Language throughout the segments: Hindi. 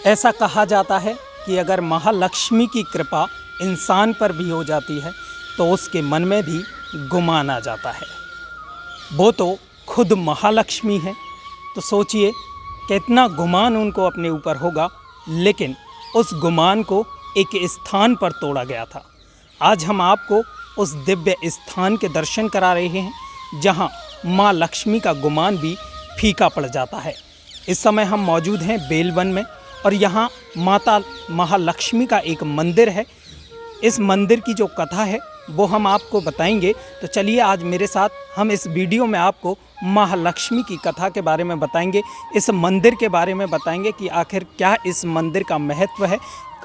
ऐसा कहा जाता है कि अगर महालक्ष्मी की कृपा इंसान पर भी हो जाती है तो उसके मन में भी गुमान आ जाता है। वो तो खुद महालक्ष्मी है, तो सोचिए कितना गुमान उनको अपने ऊपर होगा, लेकिन उस गुमान को एक स्थान पर तोड़ा गया था। आज हम आपको उस दिव्य स्थान के दर्शन करा रहे हैं जहां मां लक्ष्मी का गुमान भी फीका पड़ जाता है। इस समय हम मौजूद हैं बेलवन में और यहाँ माता महालक्ष्मी का एक मंदिर है। इस मंदिर की जो कथा है वो हम आपको बताएंगे। तो चलिए आज मेरे साथ हम इस वीडियो में आपको महालक्ष्मी की कथा के बारे में बताएंगे, इस मंदिर के बारे में बताएंगे कि आखिर क्या इस मंदिर का महत्व है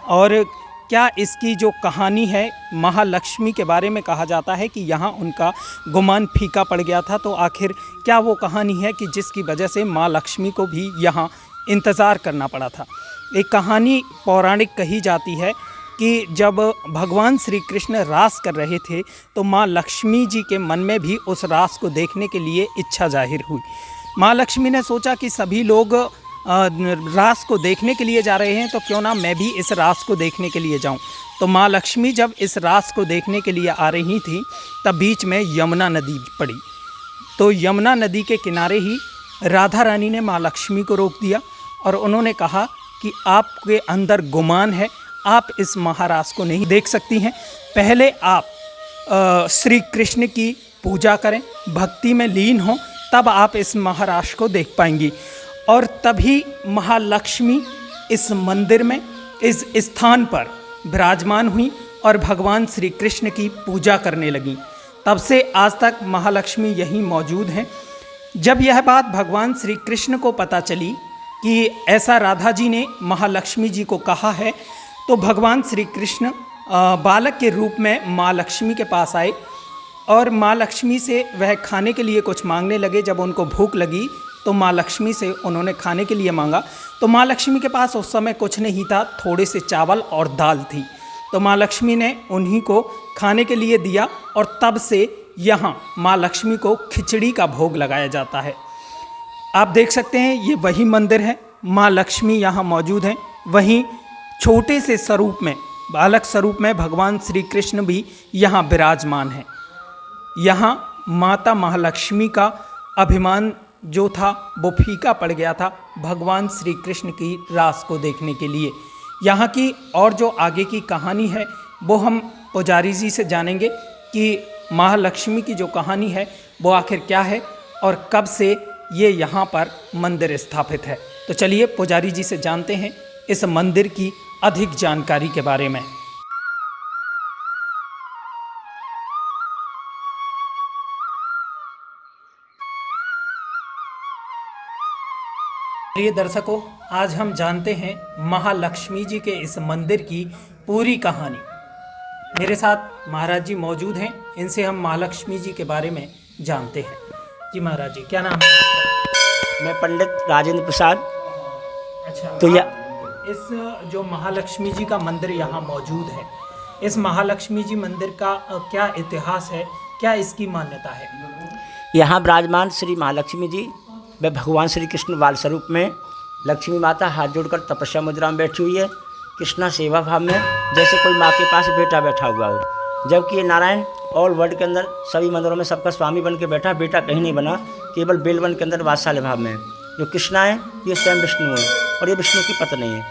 और क्या इसकी जो कहानी है। महालक्ष्मी के बारे में कहा जाता है कि यहाँ उनका गुमान फीका पड़ गया था, तो आखिर क्या वो कहानी है कि जिसकी वजह से माँ लक्ष्मी को भी यहाँ इंतज़ार करना पड़ा था। एक कहानी पौराणिक कही जाती है कि जब भगवान श्री कृष्ण रास कर रहे थे तो माँ लक्ष्मी जी के मन में भी उस रास को देखने के लिए इच्छा जाहिर हुई। माँ लक्ष्मी ने सोचा कि सभी लोग रास को देखने के लिए जा रहे हैं, तो क्यों ना मैं भी इस रास को देखने के लिए जाऊं। तो माँ लक्ष्मी जब इस रास को देखने के लिए आ रही थी तब बीच में यमुना नदी पड़ी। तो यमुना नदी के किनारे ही राधा रानी ने माँ लक्ष्मी को रोक दिया और उन्होंने कहा कि आपके अंदर गुमान है, आप इस महारास को नहीं देख सकती हैं। पहले आप श्री कृष्ण की पूजा करें, भक्ति में लीन हों, तब आप इस महारास को देख पाएंगी। और तभी महालक्ष्मी इस मंदिर में इस स्थान पर विराजमान हुई और भगवान श्री कृष्ण की पूजा करने लगीं। तब से आज तक महालक्ष्मी यहीं मौजूद हैं। जब यह बात भगवान श्री कृष्ण को पता चली कि ऐसा राधा जी ने महालक्ष्मी जी को कहा है, तो भगवान श्री कृष्ण बालक के रूप में माँ लक्ष्मी के पास आए और माँ लक्ष्मी से वह खाने के लिए कुछ मांगने लगे। जब उनको भूख लगी तो माँ लक्ष्मी से उन्होंने खाने के लिए मांगा, तो माँ लक्ष्मी के पास उस समय कुछ नहीं था, थोड़े से चावल और दाल थी। तो माँ लक्ष्मी ने उन्हीं को खाने के लिए दिया और तब से यहाँ माँ लक्ष्मी को खिचड़ी का भोग लगाया जाता है। आप देख सकते हैं ये वही मंदिर है, माँ लक्ष्मी यहाँ मौजूद हैं। वहीं छोटे से स्वरूप में, बालक स्वरूप में भगवान श्री कृष्ण भी यहाँ विराजमान हैं। यहाँ माता महालक्ष्मी का अभिमान जो था वो फीका पड़ गया था भगवान श्री कृष्ण की रास को देखने के लिए। यहाँ की और जो आगे की कहानी है वो हम पुजारी जी से जानेंगे कि महालक्ष्मी की जो कहानी है वो आखिर क्या है और कब से ये यहाँ पर मंदिर स्थापित है। तो चलिए पुजारी जी से जानते हैं इस मंदिर की अधिक जानकारी के बारे में। प्रिय दर्शकों, आज हम जानते हैं महालक्ष्मी जी के इस मंदिर की पूरी कहानी। मेरे साथ महाराज जी मौजूद हैं, इनसे हम महालक्ष्मी जी के बारे में जानते हैं। जी महाराज जी, क्या नाम है आपका? मैं पंडित राजेंद्र प्रसाद। अच्छा, तो इस जो महालक्ष्मी जी का मंदिर यहाँ मौजूद है, इस महालक्ष्मी जी मंदिर का क्या इतिहास है, क्या इसकी मान्यता है? यहाँ विराजमान श्री महालक्ष्मी जी व भगवान श्री कृष्ण बाल स्वरूप में लक्ष्मी माता हाथ जोड़कर तपस्या मुद्रा में बैठी हुई है, कृष्णा सेवा भाव में, जैसे कोई माँ के पास बेटा बैठा हुआ हो। जबकि ये नारायण ऑल वर्ल्ड के अंदर सभी मंदिरों में सबका स्वामी बन के बैठा, बेटा कहीं नहीं बना, केवल बेलवन के अंदर वात्सल्य भाव में। जो कृष्णा है ये स्वयं विष्णु है और ये विष्णु की पत्नी है।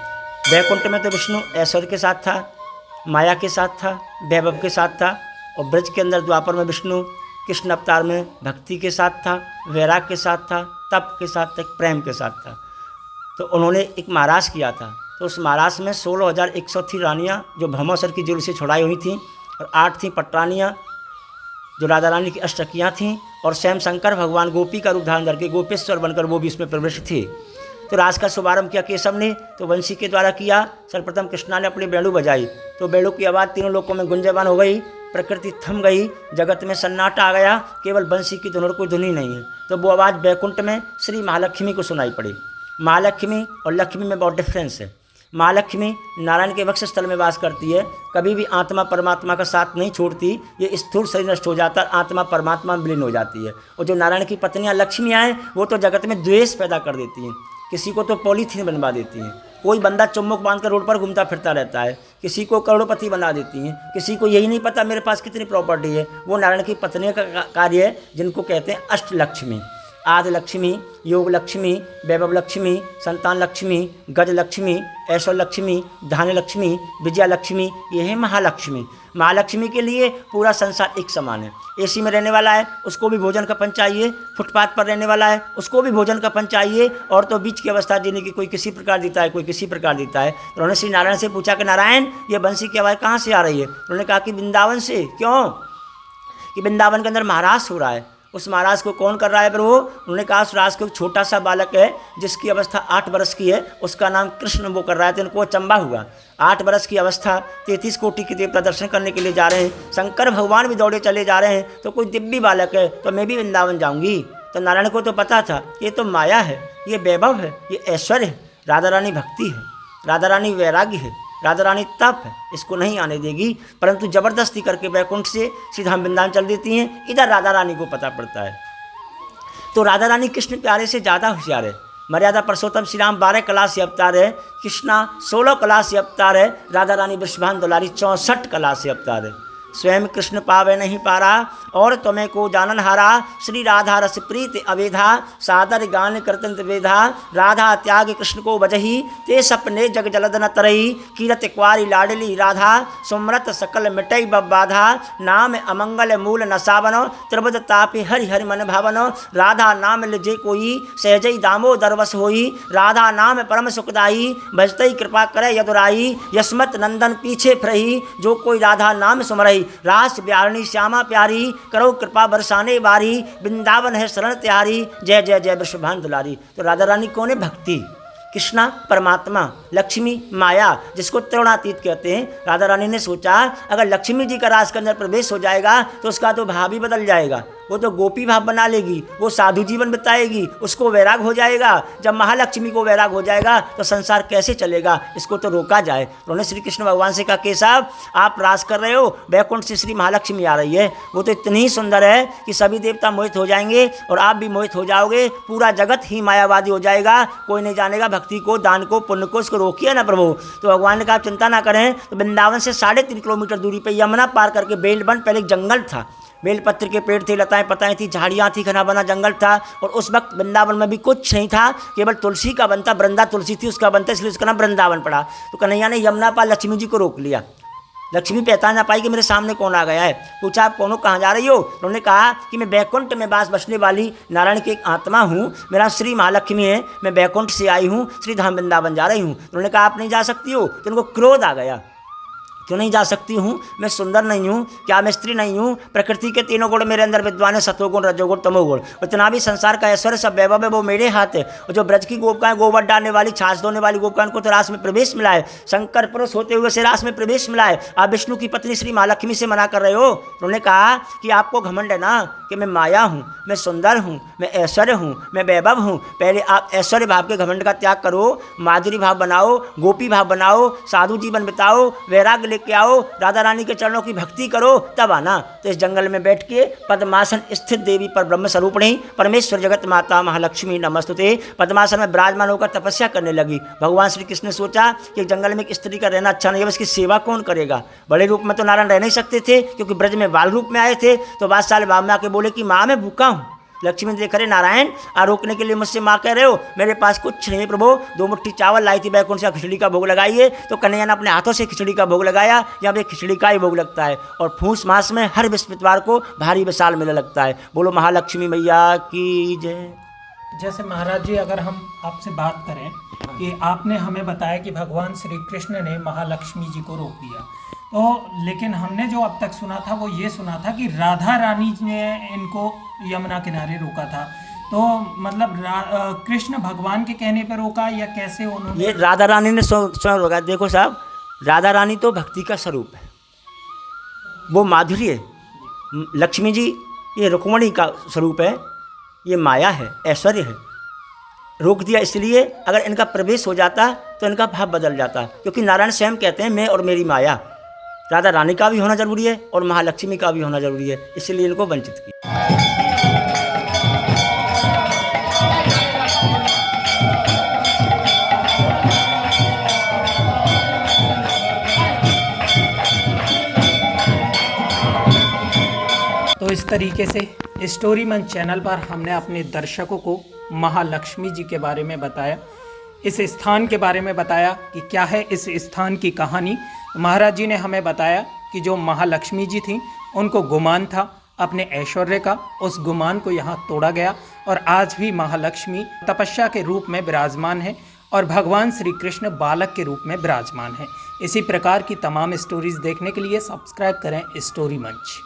वैकुंठ में तो विष्णु ऐश्वर्य के साथ था, माया के साथ था, वैभव के साथ था, और ब्रज के अंदर द्वापर में विष्णु कृष्ण अवतार में भक्ति के साथ था, वैराग के साथ था, तप के साथ था, प्रेम के साथ था। तो उन्होंने एक महाराज किया था, तो उस महाराज में 16,100 थी रानियाँ जो भ्रमोसर की जेल से छुड़ाई हुई थीं, और 8 थीं पटरानियाँ जो राधा रानी की अष्टकियाँ थीं, और स्वयं शंकर भगवान गोपी का रूप धारण करके गोपेश्वर बनकर वो भी इसमें प्रविष्ट थे। तो राज का शुभारंभ किया केशव ने, तो वंशी के द्वारा किया। सर्वप्रथम कृष्णा ने अपनी बेड़ू बजाई, तो बेड़ू की आवाज़ तीनों लोकों में गुंजयमान हो गई, प्रकृति थम गई, जगत में सन्नाटा आ गया, केवल बंसी की धुन और कोई धुन ही नहीं है। तो वो आवाज़ वैकुंठ में श्री महालक्ष्मी को सुनाई पड़ी। महालक्ष्मी और लक्ष्मी में बहुत डिफरेंस है। महालक्ष्मी नारायण के वक्ष स्थल में वास करती है, कभी भी आत्मा परमात्मा का साथ नहीं छोड़ती। ये स्थूल शरीर नष्ट हो जाता है, आत्मा परमात्मा में विलीन हो जाती है। और जो नारायण की पत्नियां लक्ष्मियाँ हैं वो तो जगत में द्वेष पैदा कर देती हैं, किसी को तो पॉलीथीन बनवा देती हैं, कोई बंदा चुम्बक बांध कर रोड पर घूमता फिरता रहता है, किसी को करोड़पति बना देती हैं, किसी को यही नहीं पता मेरे पास कितनी प्रॉपर्टी है। वो नारायण की पत्नी का कार्य है, जिनको कहते हैं अष्टलक्ष्मी। आदि लक्ष्मी, योग लक्ष्मी, वैभव लक्ष्मी, संतान लक्ष्मी, गज लक्ष्मी, ऐश्वर्य लक्ष्मी, धान्य लक्ष्मी, विजया लक्ष्मी, ये है महालक्ष्मी। महालक्ष्मी के लिए पूरा संसार एक समान है। एसी में रहने वाला है उसको भी भोजन का पन चाहिए, फुटपाथ पर रहने वाला है उसको भी भोजन का पन चाहिए, और तो बीच की अवस्था जीने की कोई किसी प्रकार जीता है, कोई किसी प्रकार जीता है। तो उन्होंने श्री नारायण से पूछा कि नारायण ये बंसी की आवाज़ कहाँ से आ रही है? उन्होंने कहा कि वृंदावन से। क्यों? कि वृंदावन के अंदर महाराज हो रहा है। उस महाराज को कौन कर रहा है प्रभु? उन्होंने कहा उस राज को एक छोटा सा बालक है जिसकी अवस्था 8 वर्ष की है, उसका नाम कृष्ण वो कर रहा है। तो इनको अचंबा हुआ, 8 वर्ष की अवस्था, 33 कोटि के देवता दर्शन करने के लिए जा रहे हैं, शंकर भगवान भी दौड़े चले जा रहे हैं, तो कोई दिव्य बालक है तो मैं भी वृंदावन जाऊंगी। तो नारायण को तो पता था ये तो माया है, ये वैभव है, ये ऐश्वर्य है, राधा रानी भक्ति है, राधा रानी वैराग्य है, राधा रानी तप है, इसको नहीं आने देगी। परंतु जबरदस्ती करके वैकुंठ से सीधा वृंदावन चल देती हैं। इधर राधा रानी को पता पड़ता है। तो राधा रानी कृष्ण प्यारे से ज़्यादा होशियार है। मर्यादा पुरुषोत्तम श्री राम 12 कला से अवतार है, कृष्णा 16 कला से अवतार है, राधा रानी वृषभान दुलारी 64 कला से अवतार है। स्वयं कृष्ण पावे नहीं पारा और तुम्हें को जानन हारा, श्री राधा रस प्रीत अवेधा, सादर गान करतंत वेधा, राधा त्याग कृष्ण को बजही, ते सपने जग जलद न तरई, कीरत क्वारी लाडली राधा, सुमरत सकल मिटई बब बाधा, नाम अमंगल मूल नसावनो, त्रिबुद तापि हरि हरि मन भावनो, राधा नाम लिजे कोई, सहजई दामो दरवस होई, राधा नाम परम सुखदाई, भजतई कृपा करे यदुराई, यशमत नंदन पीछे फिरही, जो कोई राधा नाम सुमरही, रास ब्यारणी श्यामा प्यारी, करो कृपा बरसाने बारी, वृंदावन है शरण त्यारी, जय जय जय वृषभान दुलारी। तो राधा रानी कौन है? भक्ति। कृष्णा परमात्मा, लक्ष्मी माया, जिसको त्रिगुणातीत कहते हैं। राधा रानी ने सोचा अगर लक्ष्मी जी का रास के अंदर प्रवेश हो जाएगा तो उसका तो भाव ही बदल जाएगा, वो तो गोपी भाव बना लेगी, वो साधु जीवन बिताएगी, उसको वैराग हो जाएगा। जब महालक्ष्मी को वैराग हो जाएगा तो संसार कैसे चलेगा? इसको तो रोका जाए। उन्होंने श्री कृष्ण भगवान से कहा, केशव आप रास कर रहे हो, वैकुंठ से श्री महालक्ष्मी आ रही है, वो तो इतनी सुंदर है कि सभी देवता मोहित हो जाएंगे और आप भी मोहित हो जाओगे, पूरा जगत ही मायावादी हो जाएगा, कोई नहीं जानेगा भक्ति को, दान को, पुण्य को। इसको रोकिए ना प्रभु। तो भगवान ने कहा चिंता ना करें। तो वृंदावन से 3.5 किलोमीटर दूरी पर यमुना पार करके बेलबंड, पहले एक जंगल था, बेलपत्र के पेड़ थे, लताएं पताएं थी, झाड़ियाँ थी, घना बना जंगल था। और उस वक्त वृंदावन में भी कुछ नहीं था, केवल तुलसी का बनता, वृंदा तुलसी थी उसका बनता, इसलिए उसका नाम वृंदावन पड़ा। तो कन्हैया ने यमुना पार लक्ष्मी जी को रोक लिया। लक्ष्मी पहचान ना पाई कि मेरे सामने कौन आ गया है। पूछा आप कौन हो, कहाँ जा रही हो? उन्होंने कहा कि मैं बैकुंठ में बास बसने वाली नारायण की एक आत्मा हूँ, मेरा श्री महालक्ष्मी है, मैं बैकुंठ से आई हूँ, श्री धाम वृंदावन जा रही हूँ। उन्होंने कहा आप नहीं जा सकती हो। तो उनको क्रोध आ गया, क्यों नहीं जा सकती हूँ? मैं सुंदर नहीं हूँ क्या? मैं स्त्री नहीं हूँ? प्रकृति के 3 गुण मेरे अंदर विद्वान है, सतोगुण रजोगुण तमोगुण। इतना भी संसार का ऐश्वर्य सब वैभव है वो मेरे हाथ है। और जो ब्रज की गोपिकाएं, गोबर डालने वाली, छाछ धोने वाली गोपिकाएं, को तो रास में प्रवेश मिला है, शंकर पुरुष होते हुए से रास में प्रवेश मिला है। आप विष्णु की पत्नी श्री महालक्ष्मी से मना कर रहे हो। उन्होंने कहा कि आपको घमंड है ना कि मैं माया हूँ, मैं सुंदर हूँ, मैं ऐश्वर्य हूँ, मैं वैभव हूँ। पहले आप ऐश्वर्य भाव के घमंड का त्याग करो, माधुरी भाव बनाओ, गोपी भाव बनाओ, साधु जीवन बिताओ, वैराग्य लेके आओ, राधा रानी के चरणों की भक्ति करो, तब आना। तो इस जंगल में बैठ के पद्मासन स्थित देवी पर ब्रह्म स्वरूपिणी परमेश्वर जगत माता महालक्ष्मी नमस्तुते पद्मासन में विराजमान होकर तपस्या करने लगी। भगवान श्री कृष्ण ने सोचा कि जंगल में एक स्त्री का रहना अच्छा नहीं है, इसकी सेवा कौन करेगा? बड़े रूप में तो नारायण रह नहीं सकते थे, क्योंकि ब्रज में बाल रूप में आए थे। तो बादशाह भाव में आके बोले कि माँ मैं भूखा हूँ। लक्ष्मी देख रहे नारायण आ रोकने के लिए मुझसे माँ कह रहे हो, मेरे पास कुछ नहीं प्रभु। 2 मुट्ठी चावल लाई थी बैकुंठ से, खिचड़ी का भोग लगाइए। तो कन्हैया ने अपने हाथों से खिचड़ी का भोग लगाया। यहाँ पे खिचड़ी का ही भोग लगता है और फूस मास में हर बृहस्पतिवार को भारी विशाल मेला लगता है। बोलो महालक्ष्मी मैया की जय। जैसे महाराज जी अगर हम आपसे बात करें कि आपने हमें बताया कि भगवान श्री कृष्ण ने महालक्ष्मी जी को रोक दिया, तो लेकिन हमने जो अब तक सुना था वो ये सुना था कि राधा रानी ने इनको यमुना किनारे रोका था। तो मतलब कृष्ण भगवान के कहने पर रोका या कैसे उन्होंने? ये राधा रानी ने स्वयं रोका। देखो साहब, राधा रानी तो भक्ति का स्वरूप है, वो माधुरी है। लक्ष्मी जी ये रुक्मणी का स्वरूप है, ये माया है, ऐश्वर्य है। रोक दिया इसलिए अगर इनका प्रवेश हो जाता तो इनका भाव बदल जाता, क्योंकि नारायण स्वयं कहते हैं मैं और मेरी माया। राधा रानी का भी होना जरूरी है और महालक्ष्मी का भी होना जरूरी है, इसलिए इनको वंचित किया। तो इस तरीके से स्टोरी मंच चैनल पर हमने अपने दर्शकों को महालक्ष्मी जी के बारे में बताया, इस स्थान के बारे में बताया कि क्या है इस स्थान की कहानी। महाराज जी ने हमें बताया कि जो महालक्ष्मी जी थीं उनको गुमान था अपने ऐश्वर्य का, उस गुमान को यहाँ तोड़ा गया और आज भी महालक्ष्मी तपस्या के रूप में विराजमान है और भगवान श्री कृष्ण बालक के रूप में विराजमान है। इसी प्रकार की तमाम स्टोरीज देखने के लिए सब्सक्राइब करें स्टोरी मंच।